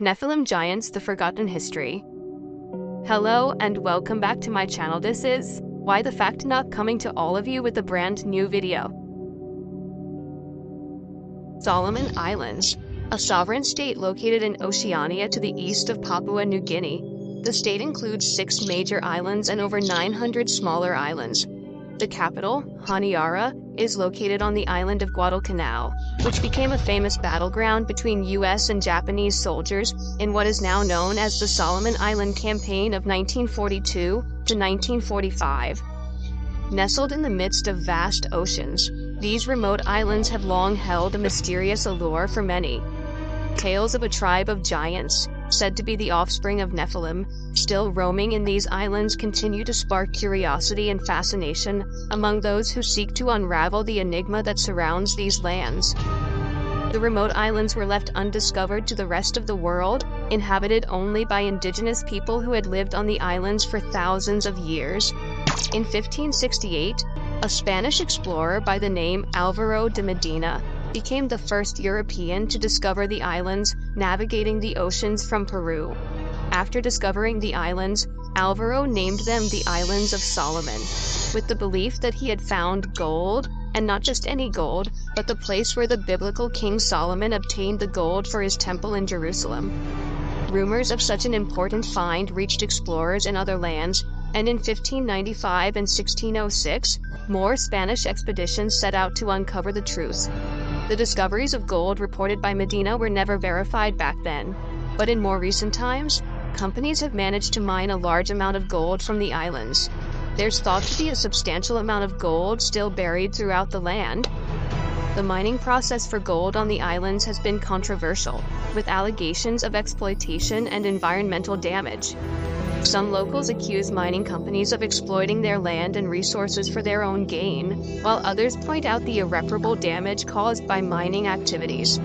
Nephilim Giants, the Forgotten History. Hello and welcome back to my channel. This is Why the Fact Not, coming to all of you with a brand new video. Solomon Islands, a sovereign state located in Oceania to the east of Papua New Guinea. The state includes 6 major islands and over 900 smaller islands. The capital, Honiara, is located on the island of Guadalcanal, which became a famous battleground between U.S. and Japanese soldiers in what is now known as the Solomon Island Campaign of 1942 to 1945. Nestled in the midst of vast oceans, these remote islands have long held a mysterious allure for many. Tales of a tribe of giants, said to be the offspring of Nephilim, still roaming in these islands continue to spark curiosity and fascination among those who seek to unravel the enigma that surrounds these lands. The remote islands were left undiscovered to the rest of the world, inhabited only by indigenous people who had lived on the islands for thousands of years. In 1568, a Spanish explorer by the name Álvaro de Medina became the first European to discover the islands, navigating the oceans from Peru. After discovering the islands, Álvaro named them the Islands of Solomon, with the belief that he had found gold, and not just any gold, but the place where the biblical King Solomon obtained the gold for his temple in Jerusalem. Rumors of such an important find reached explorers in other lands, and in 1595 and 1606, more Spanish expeditions set out to uncover the truth. The discoveries of gold reported by Medina were never verified back then, but in more recent times, companies have managed to mine a large amount of gold from the islands. There's thought to be a substantial amount of gold still buried throughout the land. The mining process for gold on the islands has been controversial, with allegations of exploitation and environmental damage. Some locals accuse mining companies of exploiting their land and resources for their own gain, while others point out the irreparable damage caused by mining activities.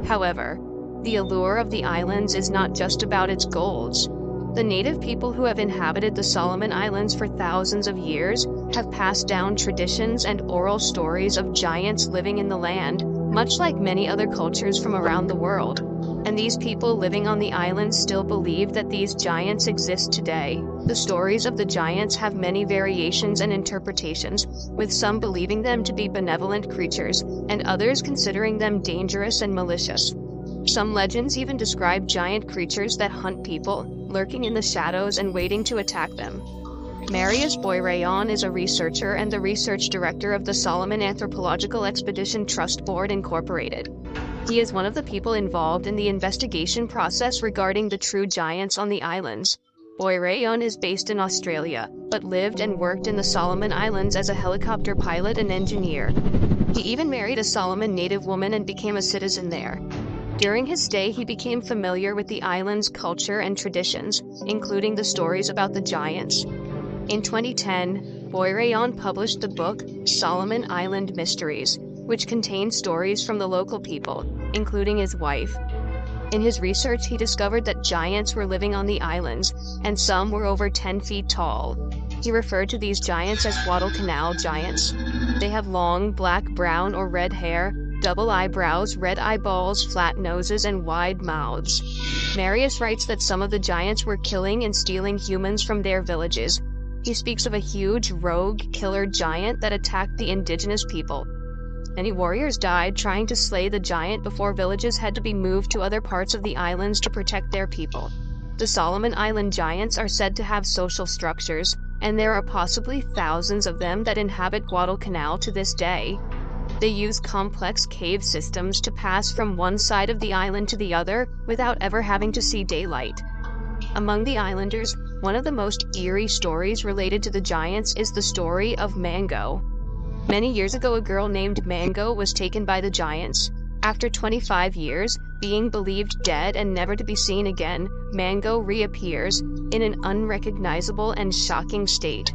However, the allure of the islands is not just about its golds. The native people who have inhabited the Solomon Islands for thousands of years have passed down traditions and oral stories of giants living in the land, much like many other cultures from around the world. And these people living on the islands still believe that these giants exist today. The stories of the giants have many variations and interpretations, with some believing them to be benevolent creatures, and others considering them dangerous and malicious. Some legends even describe giant creatures that hunt people, lurking in the shadows and waiting to attack them. Marius Boireon is a researcher and the research director of the Solomon Anthropological Expedition Trust Board Incorporated. He is one of the people involved in the investigation process regarding the true giants on the islands. Boireon is based in Australia, but lived and worked in the Solomon Islands as a helicopter pilot and engineer. He even married a Solomon native woman and became a citizen there. During his stay, he became familiar with the island's culture and traditions, including the stories about the giants. In 2010, Boireon published the book Solomon Island Mysteries, which contained stories from the local people, including his wife. In his research, he discovered that giants were living on the islands, and some were over 10 feet tall. He referred to these giants as Guadalcanal giants. They have long, black, brown, or red hair, double eyebrows, red eyeballs, flat noses, and wide mouths. Marius writes that some of the giants were killing and stealing humans from their villages. He speaks of a huge, rogue, killer giant that attacked the indigenous people. Many warriors died trying to slay the giant before villages had to be moved to other parts of the islands to protect their people. The Solomon Island giants are said to have social structures, and there are possibly thousands of them that inhabit Guadalcanal to this day. They use complex cave systems to pass from one side of the island to the other without ever having to see daylight. Among the islanders, one of the most eerie stories related to the giants is the story of Mango. Many years ago, a girl named Mango was taken by the giants. After 25 years, being believed dead and never to be seen again, Mango reappears in an unrecognizable and shocking state.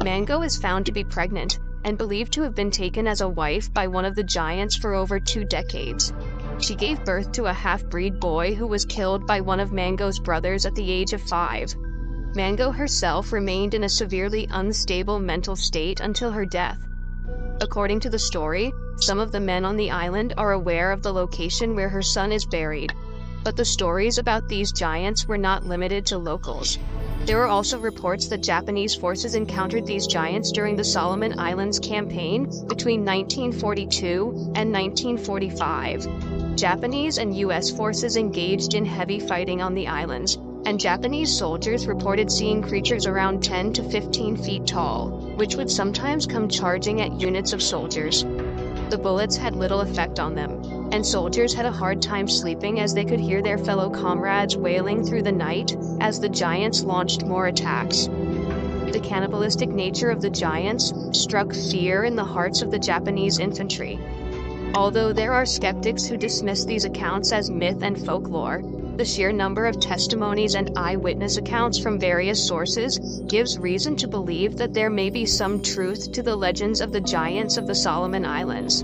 Mango is found to be pregnant and believed to have been taken as a wife by one of the giants for over 2 decades. She gave birth to a half-breed boy who was killed by one of Mango's brothers at the age of 5. Mango herself remained in a severely unstable mental state until her death. According to the story, some of the men on the island are aware of the location where her son is buried. But the stories about these giants were not limited to locals. There were also reports that Japanese forces encountered these giants during the Solomon Islands campaign between 1942 and 1945. Japanese and U.S. forces engaged in heavy fighting on the islands, and Japanese soldiers reported seeing creatures around 10 to 15 feet tall, which would sometimes come charging at units of soldiers. The bullets had little effect on them, and soldiers had a hard time sleeping as they could hear their fellow comrades wailing through the night as the giants launched more attacks. The cannibalistic nature of the giants struck fear in the hearts of the Japanese infantry. Although there are skeptics who dismiss these accounts as myth and folklore, the sheer number of testimonies and eyewitness accounts from various sources gives reason to believe that there may be some truth to the legends of the giants of the Solomon Islands.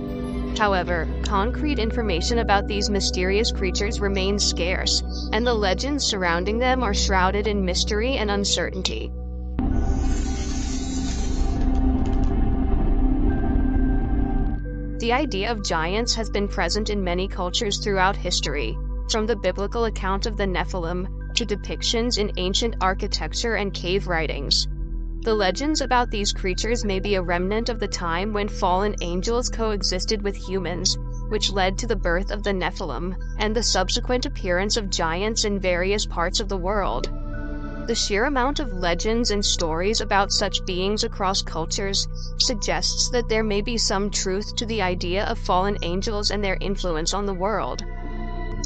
However, concrete information about these mysterious creatures remains scarce, and the legends surrounding them are shrouded in mystery and uncertainty. The idea of giants has been present in many cultures throughout history, from the biblical account of the Nephilim to depictions in ancient architecture and cave writings. The legends about these creatures may be a remnant of the time when fallen angels coexisted with humans, which led to the birth of the Nephilim and the subsequent appearance of giants in various parts of the world. The sheer amount of legends and stories about such beings across cultures suggests that there may be some truth to the idea of fallen angels and their influence on the world.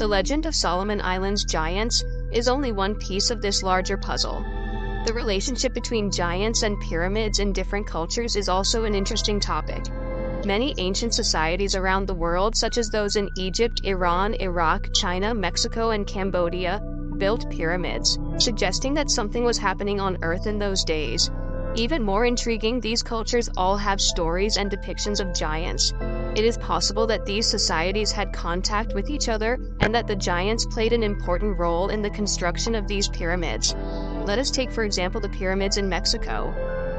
The legend of Solomon Islands giants is only one piece of this larger puzzle. The relationship between giants and pyramids in different cultures is also an interesting topic. Many ancient societies around the world, such as those in Egypt, Iran, Iraq, China, Mexico, and Cambodia, built pyramids, suggesting that something was happening on Earth in those days. Even more intriguing, these cultures all have stories and depictions of giants. It is possible that these societies had contact with each other and that the giants played an important role in the construction of these pyramids. Let us take, for example, the pyramids in Mexico.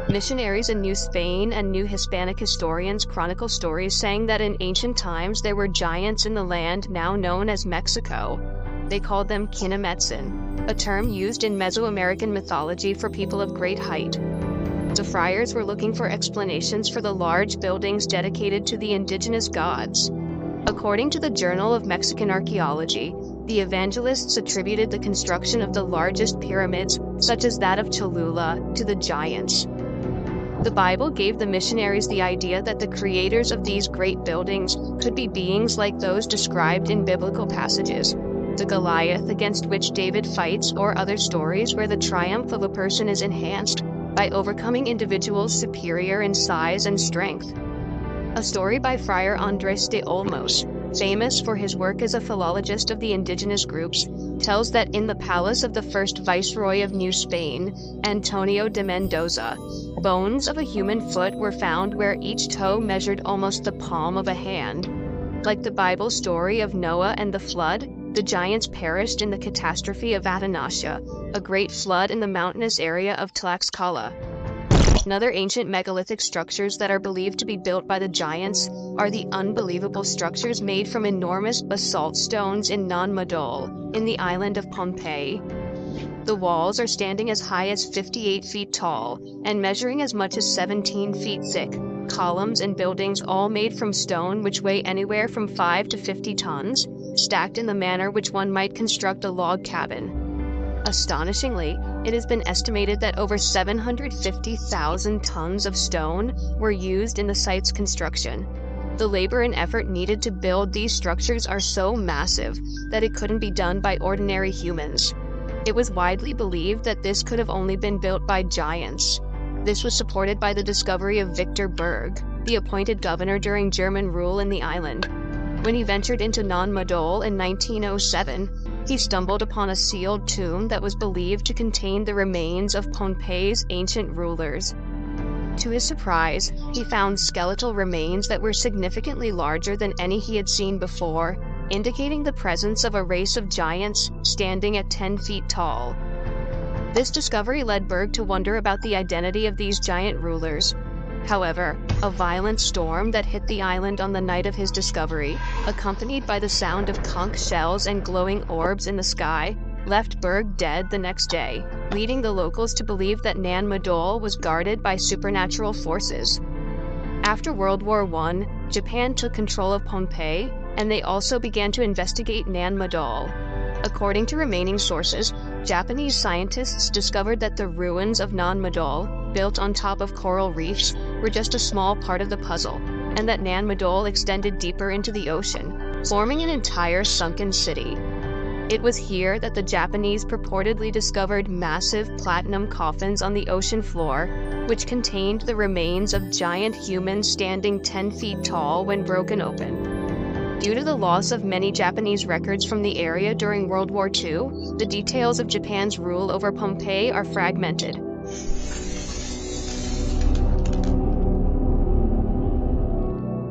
Missionaries in New Spain and New Hispanic historians chronicle stories saying that in ancient times there were giants in the land now known as Mexico. They called them Kinametsin, a term used in Mesoamerican mythology for people of great height. The friars were looking for explanations for the large buildings dedicated to the indigenous gods. According to the Journal of Mexican Archaeology, the evangelists attributed the construction of the largest pyramids, such as that of Cholula, to the giants. The Bible gave the missionaries the idea that the creators of these great buildings could be beings like those described in biblical passages, the Goliath against which David fights, or other stories where the triumph of a person is enhanced by overcoming individuals superior in size and strength. A story by Friar Andres de Olmos, famous for his work as a philologist of the indigenous groups, tells that in the palace of the first viceroy of New Spain, Antonio de Mendoza, bones of a human foot were found where each toe measured almost the palm of a hand. Like the Bible story of Noah and the flood, the giants perished in the catastrophe of Atanasha, a great flood in the mountainous area of Tlaxcala. Another ancient megalithic structures that are believed to be built by the giants are the unbelievable structures made from enormous basalt stones in Non Madol, in the island of Pompeii. The walls are standing as high as 58 feet tall and measuring as much as 17 feet thick. Columns and buildings all made from stone which weigh anywhere from 5 to 50 tons, stacked in the manner which one might construct a log cabin. Astonishingly, it has been estimated that over 750,000 tons of stone were used in the site's construction. The labor and effort needed to build these structures are so massive that it couldn't be done by ordinary humans. It was widely believed that this could have only been built by giants. This was supported by the discovery of Victor Berg, the appointed governor during German rule in the island. When he ventured into Non Madol in 1907, he stumbled upon a sealed tomb that was believed to contain the remains of Pompeii's ancient rulers. To his surprise, he found skeletal remains that were significantly larger than any he had seen before, indicating the presence of a race of giants standing at 10 feet tall. This discovery led Berg to wonder about the identity of these giant rulers. However, a violent storm that hit the island on the night of his discovery, accompanied by the sound of conch shells and glowing orbs in the sky, left Berg dead the next day, leading the locals to believe that Nan Madol was guarded by supernatural forces. After World War I, Japan took control of Pohnpei, and they also began to investigate Nan Madol. According to remaining sources, Japanese scientists discovered that the ruins of Nan Madol, built on top of coral reefs, were just a small part of the puzzle, and that Nan Madol extended deeper into the ocean, forming an entire sunken city. It was here that the Japanese purportedly discovered massive platinum coffins on the ocean floor, which contained the remains of giant humans standing 10 feet tall when broken open. Due to the loss of many Japanese records from the area during World War II, the details of Japan's rule over Pohnpei are fragmented.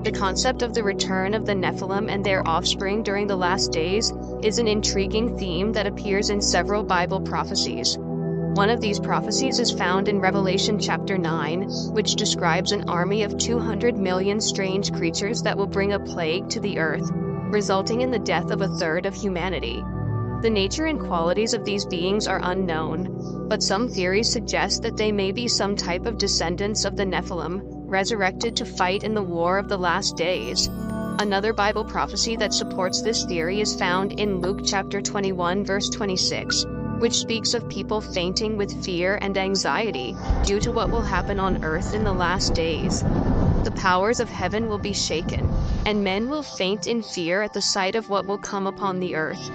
The concept of the return of the Nephilim and their offspring during the last days is an intriguing theme that appears in several Bible prophecies. One of these prophecies is found in Revelation chapter 9, which describes an army of 200 million strange creatures that will bring a plague to the earth, resulting in the death of a third of humanity. The nature and qualities of these beings are unknown, but some theories suggest that they may be some type of descendants of the Nephilim, resurrected to fight in the War of the Last Days. Another Bible prophecy that supports this theory is found in Luke chapter 21 verse 26, which speaks of people fainting with fear and anxiety due to what will happen on earth in the last days. The powers of heaven will be shaken, and men will faint in fear at the sight of what will come upon the earth.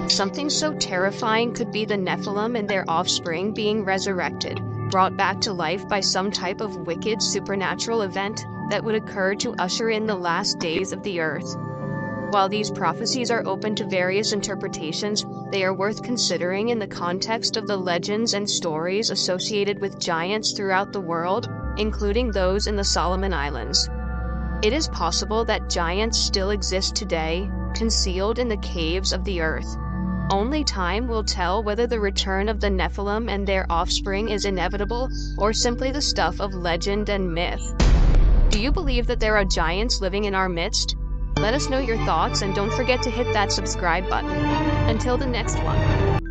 Something so terrifying could be the Nephilim and their offspring being resurrected, brought back to life by some type of wicked supernatural event that would occur to usher in the last days of the earth. While these prophecies are open to various interpretations, they are worth considering in the context of the legends and stories associated with giants throughout the world, including those in the Solomon Islands. It is possible that giants still exist today, concealed in the caves of the earth. Only time will tell whether the return of the Nephilim and their offspring is inevitable or simply the stuff of legend and myth. Do you believe that there are giants living in our midst? Let us know your thoughts and don't forget to hit that subscribe button. Until the next one.